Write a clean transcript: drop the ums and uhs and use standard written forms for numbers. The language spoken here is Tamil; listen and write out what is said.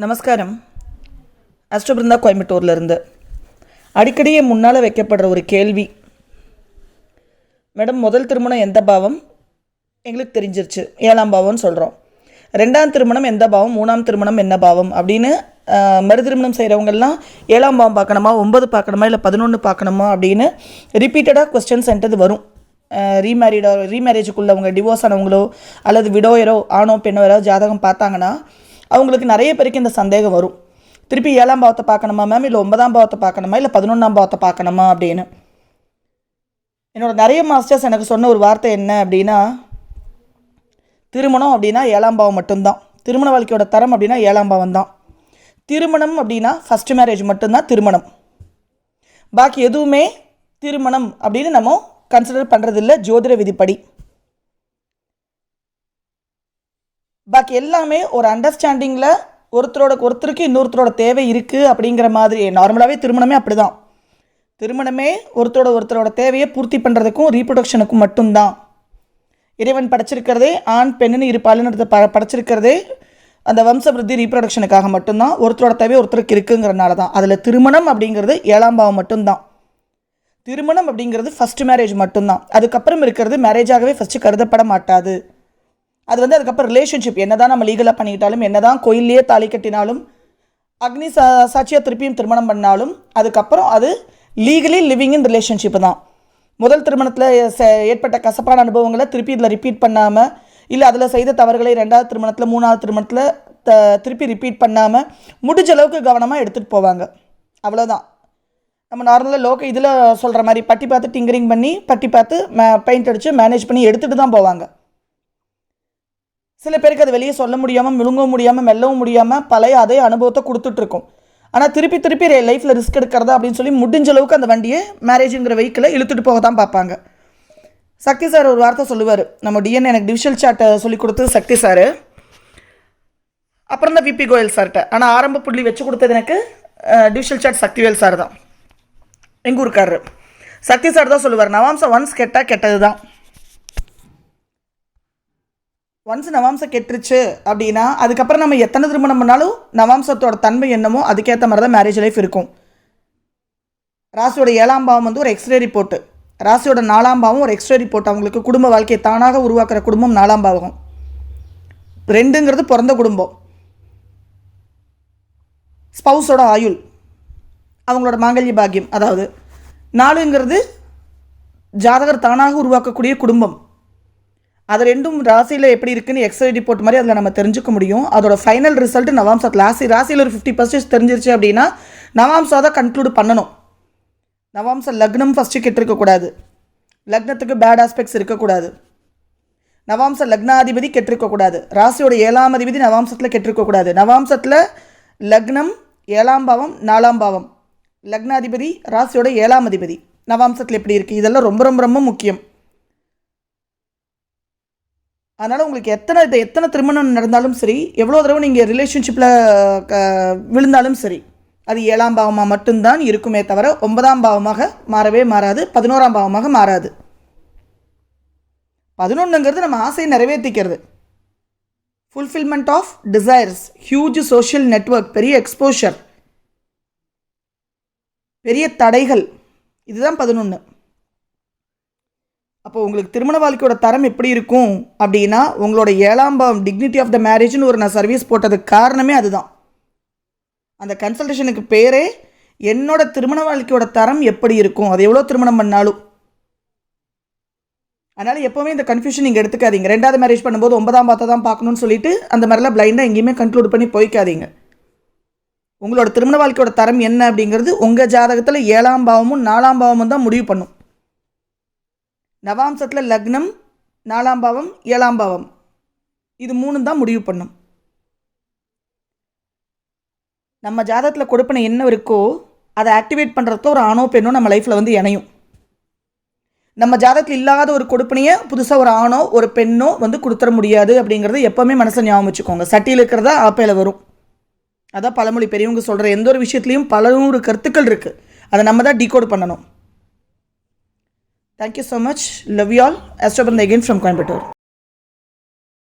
நமஸ்காரம். அஸ்ட்ரோ பிருந்தா கோயம்புத்தூர்லேருந்து. அடிக்கடி என் முன்னால் வைக்கப்படுற ஒரு கேள்வி, மேடம் முதல் திருமணம் எந்த பாவம் எங்களுக்கு தெரிஞ்சிருச்சு, 7ஆம் பாவம்னு சொல்கிறோம். 2ஆம் திருமணம் எந்த பாவம், 3ஆம் திருமணம் என்ன பாவம் அப்படின்னு மறு திருமணம் செய்கிறவங்கெல்லாம் 7ஆம் பாவம் பார்க்கணுமா, 9 பார்க்கணுமா, இல்லை 11 பார்க்கணுமா அப்படின்னு ரிப்பீட்டடாக கொஸ்டின்ஸ் என்கிட்ட வரும். ரீமேரேஜுக்குள்ளே அவங்க டிவோர்ஸ் ஆனவங்களோ அல்லது விடோயரோ ஆணோ பெண்ணோ யாராவது ஜாதகம் பார்த்தாங்கன்னா அவங்களுக்கு நிறைய பேருக்கு இந்த சந்தேகம் வரும். திருப்பி 7ஆம் பாவத்தை பார்க்கணுமா மேம், இல்லை 9ஆம் பாவத்தை பார்க்கணுமா, இல்லை 11ஆம் பாவத்தை பார்க்கணுமா அப்படின்னு. என்னோடய நிறைய மாஸ்டர்ஸ் எனக்கு சொன்ன ஒரு வார்த்தை என்ன அப்படின்னா, திருமணம் அப்படின்னா 7ஆம் பாவம் மட்டும்தான், திருமண வாழ்க்கையோட தரம் அப்படின்னா 7ஆம் பாவம் தான். திருமணம் அப்படின்னா ஃபஸ்ட்டு மேரேஜ் மட்டும்தான் திருமணம், பாக்கி எதுவுமே திருமணம் அப்படின்னு நம்ம கன்சிடர் பண்ணுறதில்ல ஜோதிட விதிப்படி. பாக்கி எல்லாமே ஒரு அண்டர்ஸ்டாண்டிங்கில் ஒருத்தருக்கு இன்னொருத்தரோட தேவை இருக்குது அப்படிங்கிற மாதிரி. நார்மலாகவே திருமணமே அப்படி தான். திருமணமே ஒருத்தரோட தேவையை பூர்த்தி பண்ணுறதுக்கும் ரீப்ரொடக்ஷனுக்கும் மட்டும்தான். இறைவன் படைச்சிருக்கிறதே ஆண் பெண்ணுன்னு இரு பாலினத்தை படைச்சிருக்கிறதே அந்த வம்ச விருத்தி ரீப்ரொடக்ஷனுக்காக மட்டும்தான். ஒருத்தரோட தேவை ஒருத்தருக்கு இருக்குங்கிறனால தான். அதில் திருமணம் அப்படிங்கிறது 7ஆம் பாவம் மட்டும்தான். திருமணம் அப்படிங்கிறது ஃபஸ்ட்டு மேரேஜ் மட்டும்தான். அதுக்கப்புறம் இருக்கிறது மேரேஜாகவே ஃபஸ்ட்டு கருதப்பட மாட்டாது. அது அதுக்கப்புறம் ரிலேஷன்ஷிப் என்ன தான் நம்ம லீகலாக பண்ணிக்கிட்டாலும், என்ன தான் கோயிலே தாலி கட்டினாலும், அக்னி சாட்சியாக திருப்பியும் திருமணம் பண்ணாலும், அதுக்கப்புறம் அது லீகலி லிவிங் இன் ரிலேஷன்ஷிப்பு தான். முதல் திருமணத்தில் ஏற்பட்ட கசப்பான அனுபவங்களை திருப்பி இதில் ரிப்பீட் பண்ணாமல், இல்லை அதில் செய்த தவறுகளை 2ஆவது திருமணத்தில் 3ஆவது திருமணத்தில் திருப்பி ரிப்பீட் பண்ணாமல் முடிஞ்ச அளவுக்கு கவனமாக எடுத்துகிட்டு போவாங்க. அவ்வளோதான். நம்ம நார்மலாக இதில் சொல்கிற மாதிரி பட்டி பார்த்து டிங்கரிங் பண்ணி, பட்டி பார்த்து பெயிண்ட் அடித்து மேனேஜ் பண்ணி எடுத்துகிட்டு தான் போவாங்க. சில பேருக்கு அது வெளியே சொல்ல முடியாமல், முழுங்கவும் முடியாமல், மெல்லவும் முடியாமல் பழைய அதே அனுபவத்தை கொடுத்துட்ருக்கோம். ஆனால் திருப்பி லைஃப்பில் ரிஸ்க் எடுக்கிறதா அப்படின்னு சொல்லி முடிஞ்ச அளவுக்கு அந்த வண்டியை மேரேஜுங்கிற வெஹிக்கிளை இழுத்துட்டு போக தான் பார்ப்பாங்க. சக்தி சார் ஒரு வார்த்தை சொல்லுவார், நம்ம டிஎன்ஏ எனக்கு டிவிஷுவல் சார்ட்டை சொல்லி கொடுத்தது சக்தி சார், அப்புறம் தான் விபி கோயல் சார்கிட்ட. ஆனால் ஆரம்ப புள்ளி வச்சு கொடுத்தது எனக்கு டிவிஷுவல் சார்ட் சக்திவேல் சார் தான், எங்கள் ஊருக்காரரு. சக்தி சார் தான் சொல்லுவார், நவாம்சம் ஒன்ஸ் கெட்டால் கெட்டது தான். ஒன்ஸ் நவாம்சம் கெட்டுருச்சு அப்படின்னா அதுக்கப்புறம் நம்ம எத்தனை திருமணம் பண்ணாலும் நவாம்சத்தோட தன்மை என்னமோ அதுக்கேற்ற மாதிரி தான் மேரேஜ் லைஃப் இருக்கும். ராசியோட 7ஆம் பாவம் ஒரு எக்ஸ்ரே ரிப்போர்ட்டு, ராசியோட 4ஆம் பாவம் ஒரு எக்ஸ்ரே ரிப்போர்ட். அவங்களுக்கு குடும்ப வாழ்க்கையை தானாக உருவாக்குற குடும்பம் 4ஆம் பாவம். 2ங்கிறது பிறந்த குடும்பம், ஸ்பவுஸோட ஆயுள், அவங்களோட மாங்கல்ய பாக்கியம். அதாவது 4ங்கிறது ஜாதகர் தானாக உருவாக்கக்கூடிய குடும்பம். அது 2ம் ராசியில் எப்படி இருக்குன்னு எக்ஸ்ரே ரிப்போர்ட் மாதிரி அதில் நம்ம தெரிஞ்சுக்க முடியும். அதோட ஃபைனல் ரிசல்ட் நவாம்சத்தில் ராசியில் ஒரு 50% தெரிஞ்சிருச்சு அப்படின்னா நவாம்சம் தான் கன்க்ளூட் பண்ணணும். நவாம்ச லக்னம் ஃபஸ்ட்டு கெட்டிருக்கக்கூடாது, லக்னத்துக்கு பேட் ஆஸ்பெக்ட்ஸ் இருக்கக்கூடாது, நவாம்ச லக்னாதிபதி கெட்டிருக்கக்கூடாது, ராசியோட 7ஆம் அதிபதி நவாம்சத்தில் கெட்டிருக்கக்கூடாது. நவாம்சத்தில் லக்னம் 7ஆம் பாவம் 4ஆம் பாவம், லக்னாதிபதி ராசியோட 7ஆம் அதிபதி நவாம்சத்தில் எப்படி இருக்குது, இதெல்லாம் ரொம்ப ரொம்ப ரொம்ப முக்கியம். அதனால் உங்களுக்கு எத்தனை திருமணம் நடந்தாலும் சரி, எவ்வளோ தடவை நீங்கள் ரிலேஷன்ஷிப்பில் விழுந்தாலும் சரி, அது 7ஆம் பாவமாக மட்டும்தான் இருக்குமே தவிர 9ஆம் பாவமாக மாறவே மாறாது, 11ஆம் பாவமாக மாறாது. 11ங்கிறது நம்ம ஆசையை நிறைவேற்றிக்கிறது, fulfilment of desires, huge social network, பெரிய எக்ஸ்போஷர், பெரிய தடைகள், இதுதான் 11. அப்போ உங்களுக்கு திருமண வாழ்க்கையோட தரம் எப்படி இருக்கும் அப்படின்னா, உங்களோட 7ஆம் பாவம் டிக்னிட்டி ஆஃப் த மேரேஜ்னு நான் சர்வீஸ் போட்டதுக்கு காரணமே அதுதான். அந்த கன்சல்டேஷனுக்கு பேரே என்னோட திருமண வாழ்க்கையோட தரம் எப்படி இருக்கும், அது எவ்வளோ திருமணம் பண்ணாலும். அதனால் எப்போவுமே இந்த கன்ஃபியூஷன் நீங்கள் எடுத்துக்காதீங்க. 2ஆவது மேரேஜ் பண்ணும்போது 9ஆம் பாவத்தை தான் பார்க்கணும்னு சொல்லிட்டு அந்த மாதிரிலாம் பிளைண்டாக எங்கேயுமே கன்க்ளூட் பண்ணி போய்க்காதீங்க. உங்களோட திருமண வாழ்க்கையோட தரம் என்ன அப்படிங்கிறது உங்கள் ஜாதகத்தில் 7ஆம் பாவமும் 4ஆம் பாவமும் தான் முடிவு பண்ணும். நவாம்சத்தில் லக்னம் 4ஆம் பாவம் 7ஆம் பாவம் இது 3 தான் முடிவு பண்ணும். நம்ம ஜாதகத்தில் கொடுப்பனை என்ன இருக்கோ அதை ஆக்டிவேட் பண்ணுறதுக்கு ஒரு ஆணோ பெண்ணோ நம்ம லைஃப்பில் இணையும். நம்ம ஜாதகத்தில் இல்லாத ஒரு கொடுப்பனையை புதுசாக ஒரு ஆணோ ஒரு பெண்ணோ கொடுத்துட முடியாது அப்படிங்கிறது எப்போவுமே மனசில் ஞாபகம் வச்சுக்கோங்க. சட்டியில் இருக்கிறதா ஆப்பையில் வரும். அதான் பழமொழி, பெரியவங்க சொல்கிற எந்த ஒரு விஷயத்துலையும் பல 100 கருத்துக்கள் இருக்குது, அதை நம்ம தான் டீகோட் பண்ணணும். Thank you so much. Love you all. Astro Brindha again from Coimbatore.